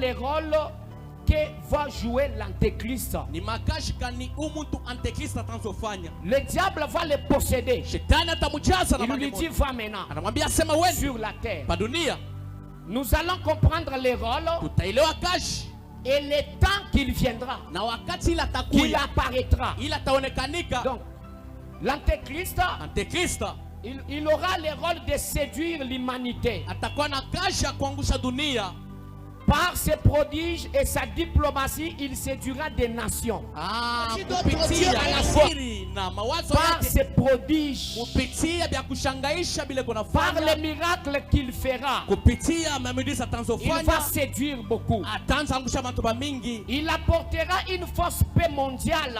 les rôles que va jouer l'antéchrist. Le diable va le posséder. Il lui dit va maintenant sur la terre. Nous allons comprendre les rôles et le temps qu'il viendra, qu'il apparaîtra. Donc, l'antéchrist, il aura le rôle de séduire l'humanité. Par ses prodiges et sa diplomatie, il séduira des nations. Par ses prodiges, par les miracles qu'il fera, il va séduire beaucoup. Il apportera une fausse paix mondiale.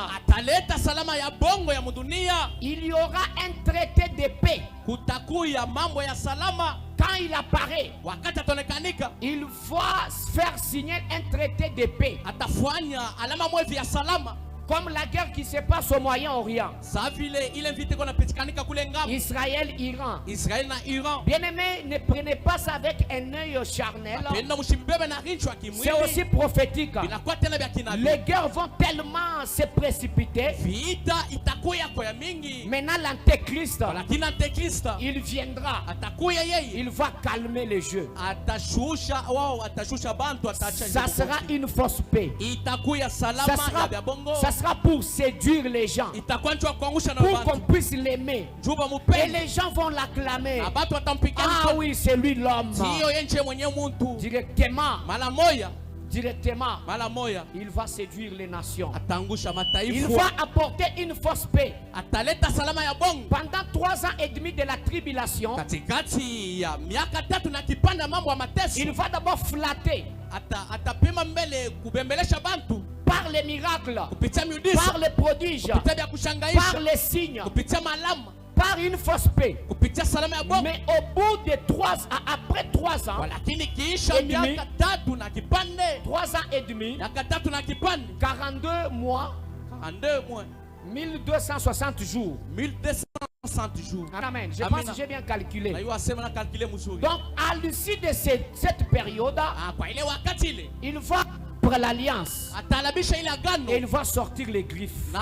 Il y aura un traité de paix. Quand il apparaît, il va faire signer un traité de paix. Comme la guerre qui se passe au Moyen-Orient. Israël-Iran. Bien-aimés, ne prenez pas ça avec un œil charnel. C'est aussi prophétique. Les guerres vont tellement se précipiter. Maintenant, l'antéchrist, il viendra. Il va calmer les jeux. Ça sera une fausse paix. Ça sera pour séduire les gens, pour qu'on puisse l'aimer, et les gens vont l'acclamer. Ah oui, c'est lui l'homme. Directement, il va séduire les nations. Il va apporter une fausse paix. Pendant 3 ans et demi de la tribulation, il va d'abord flatter par les miracles, par les prodiges, par les signes, par une fausse paix. Mais au bout de 3 ans, après 3 ans et demi, 42 mois, 1260 jours. Amen. Je pense que j'ai bien calculé. Donc, à l'issue de cette période, il va pour l'alliance et il va sortir les griffes.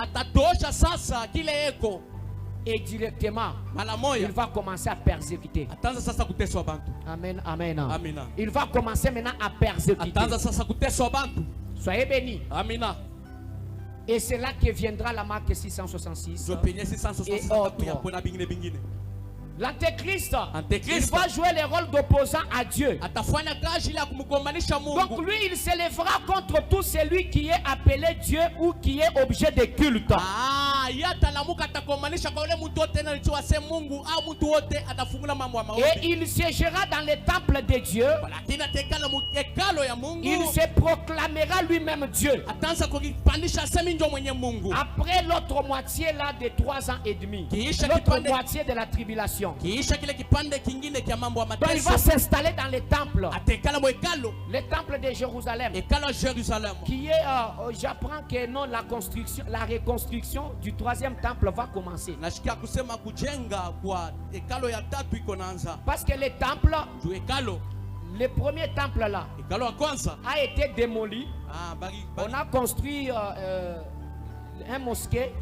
Et directement, il va commencer à persécuter. Amen, amen. Il va commencer maintenant à persécuter. Soyez bénis. Et c'est là que viendra la marque 666 et autres. L'antéchrist, il va jouer le rôle d'opposant à Dieu. Donc lui, il s'élèvera contre tout celui qui est appelé Dieu ou qui est objet de culte. Et il siégera dans les temples de Dieu. Il se proclamera lui-même Dieu. Après l'autre moitié là de 3 ans et demi, l'autre moitié de la tribulation, donc il va s'installer dans les temples. Le temple de Jérusalem, qui est, j'apprends que non, la reconstruction du 3e temple va commencer. Parce que le temple, le premier temple là a été démoli. On a construit un mosquée.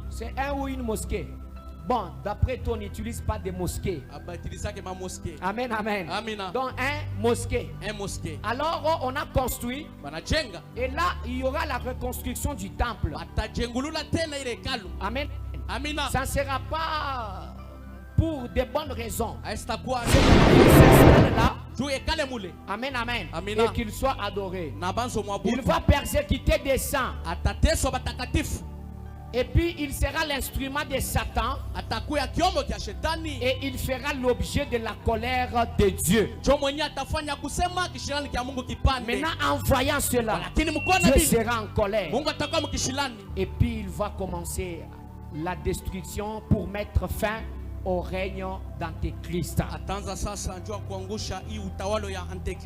C'est un ou une mosquée. Bon, d'après toi, on n'utilise pas de mosquées. Amen, amen. Donc, un mosquée. Alors, on a construit. Et là, il y aura la reconstruction du temple. Amen. Ça ne sera pas pour de bonnes raisons. Amen, amen. Et qu'il soit adoré. Il va persécuter des saints. Et puis il sera l'instrument de Satan. Et il fera l'objet de la colère de Dieu. Maintenant, en voyant cela, Dieu sera en colère. Et puis il va commencer la destruction pour mettre fin au règne d'Antéchrist.